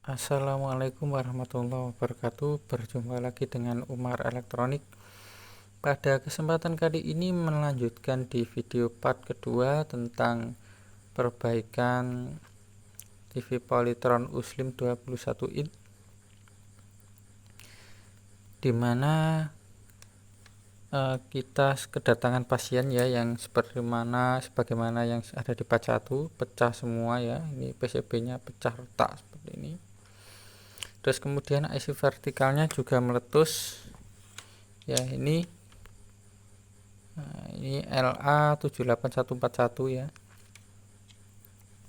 Assalamualaikum warahmatullahi wabarakatuh. Berjumpa lagi dengan Umar Elektronik. Pada kesempatan kali ini melanjutkan di video part kedua tentang perbaikan TV Polytron Uslim 21 in, dimana kita kedatangan pasien ya, yang sebagaimana yang ada di part 1, pecah semua ya. Ini PCB-nya pecah retak seperti ini. Terus kemudian IC vertikalnya juga meletus ya. Ini LA78141 ya,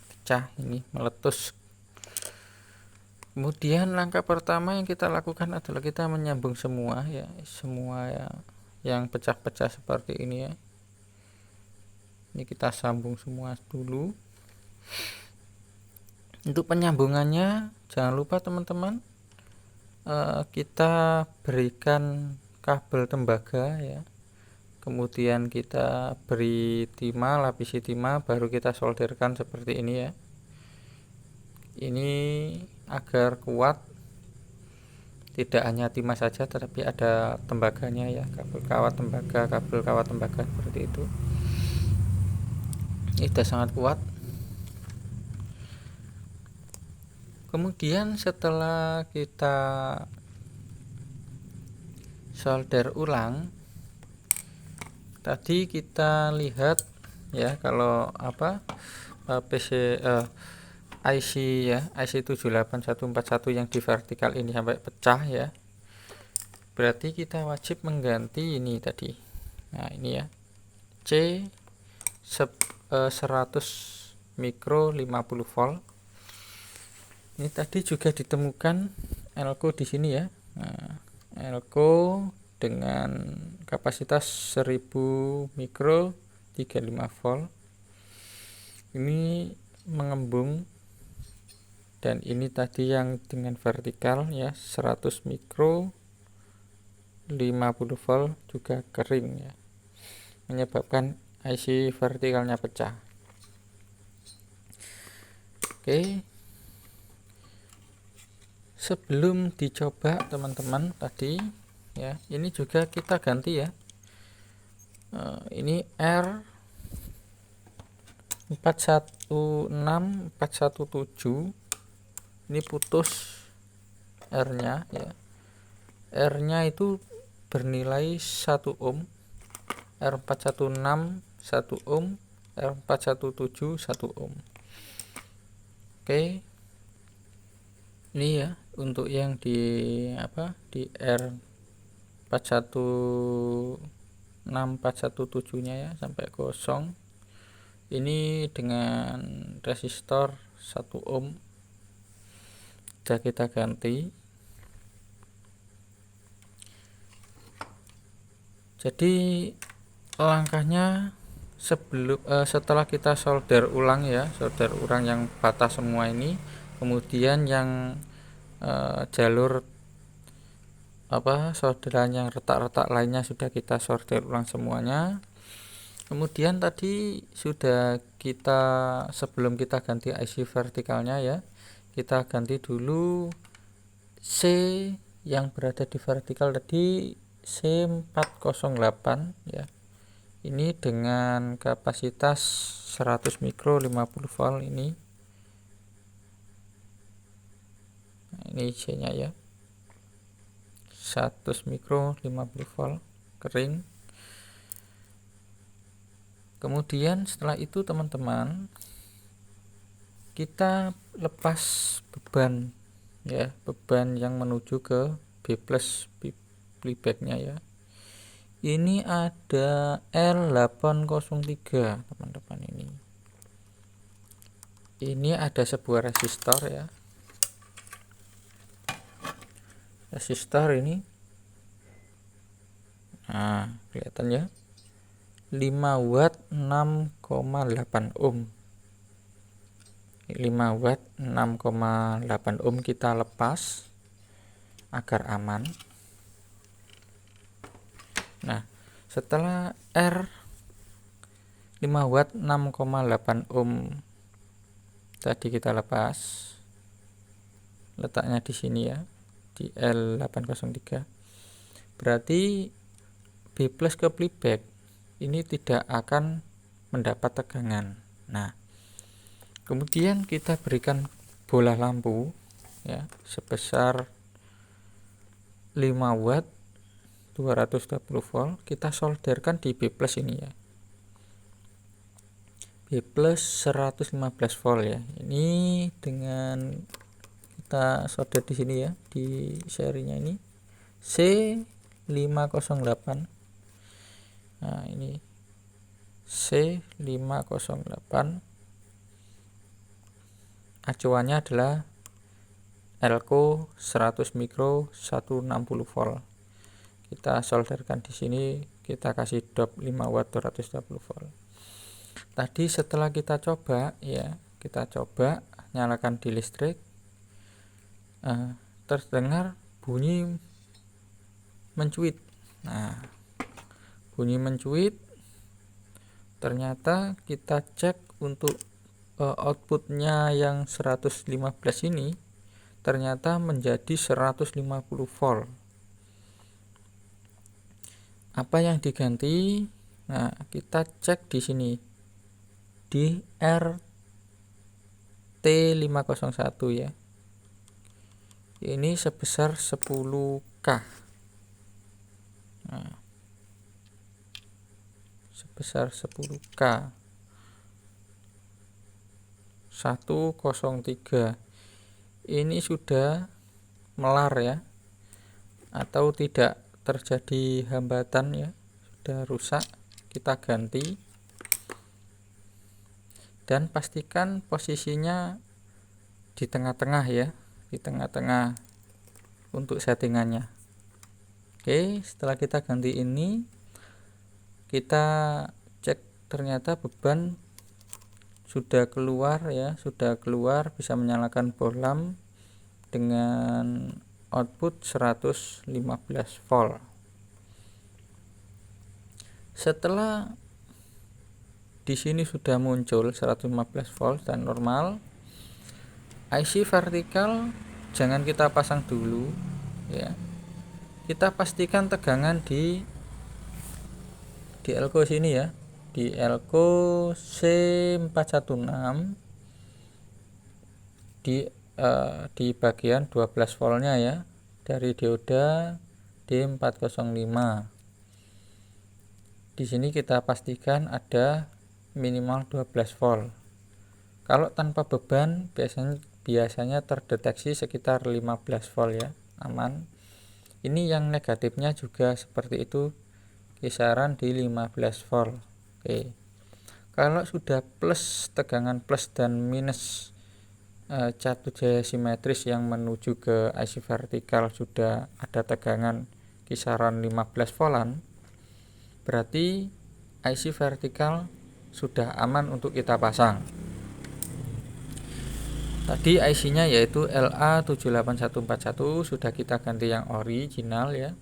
pecah, ini meletus. Kemudian langkah pertama yang kita lakukan adalah kita menyambung semua ya, yang pecah-pecah seperti ini ya. Ini kita sambung semua dulu. Untuk penyambungannya jangan lupa teman-teman, kita berikan kabel tembaga ya, kemudian kita beri timah, lapisi timah, baru kita solderkan seperti ini ya. Ini agar kuat, tidak hanya timah saja tetapi ada tembaganya ya, kabel kawat tembaga seperti itu. Ini sudah sangat kuat. Kemudian setelah kita solder ulang, tadi kita lihat ya, kalau IC ya, IC 78141 yang di vertikal ini sampai pecah ya, berarti kita wajib mengganti ini tadi. Nah ini ya, C 100 mikro 50 volt. Ini tadi juga ditemukan elko di sini ya. Nah, elko dengan kapasitas 1000 mikro 35 volt. Ini mengembung, dan ini tadi yang dengan vertikal ya, 100 mikro 50 volt juga kering ya, menyebabkan IC vertikalnya pecah. Oke, sebelum dicoba teman-teman tadi ya, ini juga kita ganti ya. Ini R416417, ini putus R nya ya. R nya itu bernilai 1 ohm, R416 1 ohm, R417 1 ohm. Oke, ini ya untuk yang di R416417 nya ya, sampai kosong. Ini dengan resistor 1 ohm sudah kita ganti. Jadi langkahnya setelah kita solder ulang ya, yang patah semua ini, kemudian yang jalur solderan yang retak-retak lainnya sudah kita solder ulang semuanya. Kemudian tadi sudah kita, sebelum kita ganti IC vertikalnya ya, kita ganti dulu C yang berada di vertikal tadi, C408 ya. Ini dengan kapasitas 100 mikro 50 volt ini. Nah, ini C nya ya, 100 mikro 50 volt kering. Kemudian setelah itu teman-teman, kita lepas beban ya, beban yang menuju ke B+ playback nya ya. Ini ada L803 teman-teman. Ini ada sebuah resistor ya, resistor ini. Nah, kelihatan ya, 5 watt 6,8 ohm. 5 watt 6,8 ohm kita lepas agar aman. Nah, setelah R 5 watt 6,8 ohm tadi kita lepas, letaknya di sini ya, di L803. Berarti B plus ke playback ini tidak akan mendapat tegangan. Nah, kemudian kita berikan bola lampu ya sebesar 5 watt 220 volt, kita solderkan di B plus ini ya. B plus 115 volt ya. Ini dengan kita solder di sini ya, di serinya ini C508. Nah, ini C508. Acuannya adalah Elco 100 mikro 160 volt. Kita solderkan di sini, kita kasih dop 5 watt 220 volt. Tadi setelah kita coba ya, kita coba nyalakan di listrik, terdengar bunyi mencuit. Nah, bunyi mencuit, ternyata kita cek untuk outputnya yang 115 ini ternyata menjadi 150 volt. Apa yang diganti? Nah, kita cek di sini di RT501 ya. Ini sebesar 10K. Nah, sebesar 10K 103. Ini sudah melar ya, atau tidak terjadi hambatan ya, sudah rusak. Kita ganti dan pastikan posisinya di tengah-tengah ya, di tengah-tengah untuk settingannya. Oke, setelah kita ganti ini, kita cek ternyata beban sudah keluar ya, sudah keluar, bisa menyalakan bohlam dengan output 115 volt. Setelah di sini sudah muncul 115 volt dan normal, IC vertikal jangan kita pasang dulu ya. Kita pastikan tegangan di Elco sini ya, di Elco C416 di bagian 12 voltnya ya, dari dioda D405. Di sini kita pastikan ada minimal 12 volt. Kalau tanpa beban biasanya terdeteksi sekitar 15 volt ya, aman. Ini yang negatifnya juga seperti itu, kisaran di 15 volt. Oke. Kalau sudah plus, tegangan plus dan minus catu jaya simetris yang menuju ke IC vertikal sudah ada tegangan kisaran 15 voltan, berarti IC vertikal sudah aman untuk kita pasang. Tadi IC-nya yaitu LA78141 sudah kita ganti yang original ya.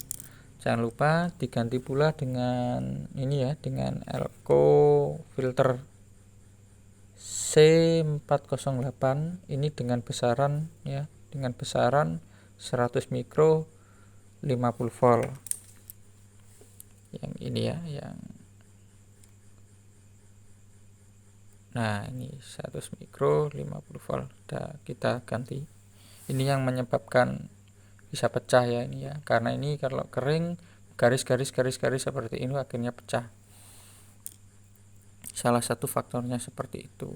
Jangan lupa diganti pula dengan ini ya, dengan Elco filter C408 ini dengan besaran ya, dengan besaran 100 mikro 50 volt. Yang ini ya, yang nah ini 100 mikro 50 volt udah kita ganti. Ini yang menyebabkan bisa pecah ya ini ya, karena ini kalau kering garis-garis seperti ini akhirnya pecah. Salah satu faktornya seperti itu.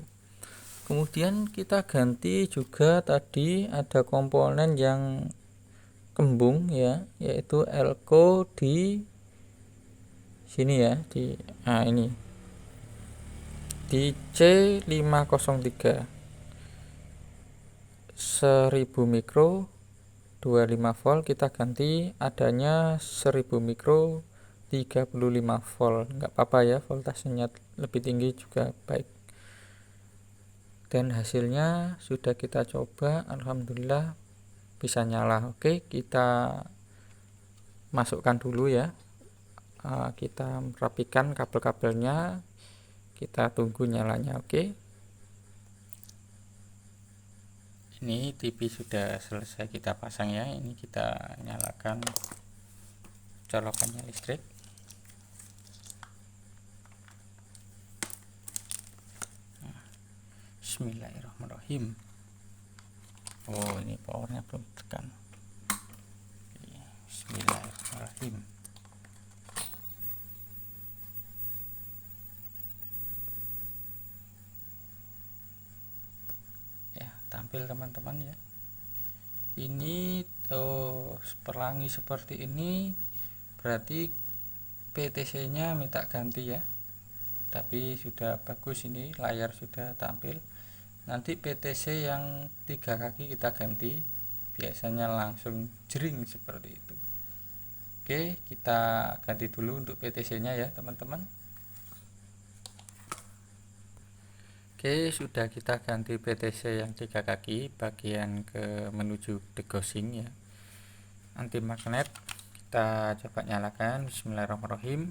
Kemudian kita ganti juga, tadi ada komponen yang kembung ya, yaitu Elco di sini ya, di ini di C503 1000 mikro 25 volt, kita ganti adanya 1000 mikro 35 volt. Enggak apa-apa ya, voltasenya lebih tinggi juga baik. Dan hasilnya sudah kita coba, alhamdulillah bisa nyala. Oke, kita masukkan dulu ya, kita rapikan kabel-kabelnya, kita tunggu nyalanya. Oke. Ini TV sudah selesai kita pasang ya. Ini kita nyalakan colokannya listrik. Bismillahirrahmanirrahim. Oh, ini powernya belum tekan. Bismillahirrahmanirrahim. Ya, tampil teman-teman ya. Ini pelangi seperti ini berarti PTC nya minta ganti ya, tapi sudah bagus, ini layar sudah tampil. Nanti PTC yang 3 kaki kita ganti, biasanya langsung jering seperti itu. Oke, kita ganti dulu untuk PTC nya ya teman-teman. Oke, sudah kita ganti PTC yang 3 kaki bagian ke menuju degosing ya, anti magnet. Kita coba nyalakan. Bismillahirrahmanirrahim.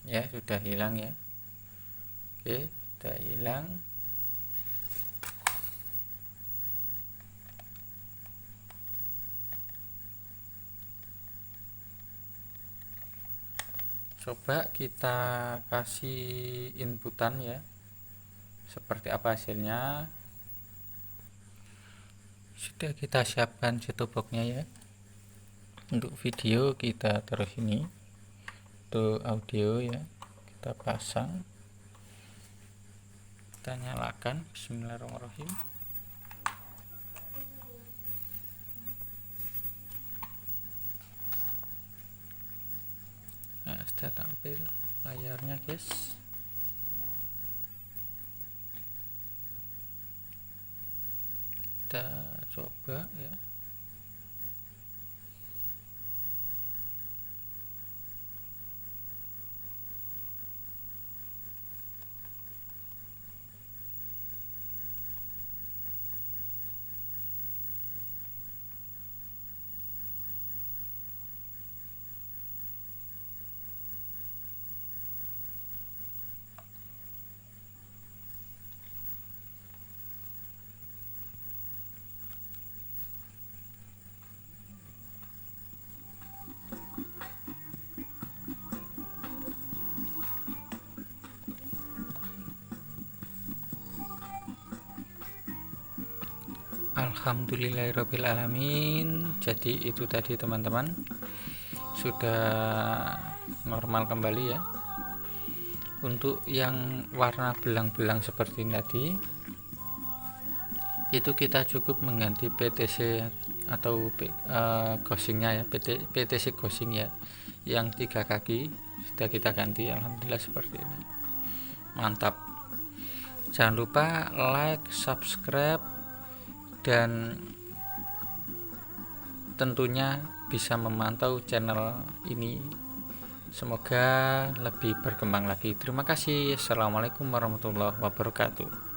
Ya, sudah hilang ya. Oke, sudah hilang. Coba kita kasih inputan ya, seperti apa hasilnya. Sudah kita siapkan set-top box-nya ya. Untuk video kita taruh sini, untuk audio ya kita pasang, kita nyalakan. Bismillahirrahmanirrahim. Nah, sudah tampil layarnya guys. Kita coba ya. Alhamdulillahirrahmanirrahim. Jadi itu tadi teman-teman, sudah normal kembali ya. Untuk yang warna belang-belang seperti ini tadi, itu kita cukup mengganti PTC atau gosingnya ya, PTC gosing ya, yang 3 kaki sudah kita ganti. Alhamdulillah seperti ini, mantap. Jangan lupa like, subscribe, dan tentunya bisa memantau channel ini. Semoga lebih berkembang lagi. Terima kasih. Assalamualaikum warahmatullahi wabarakatuh.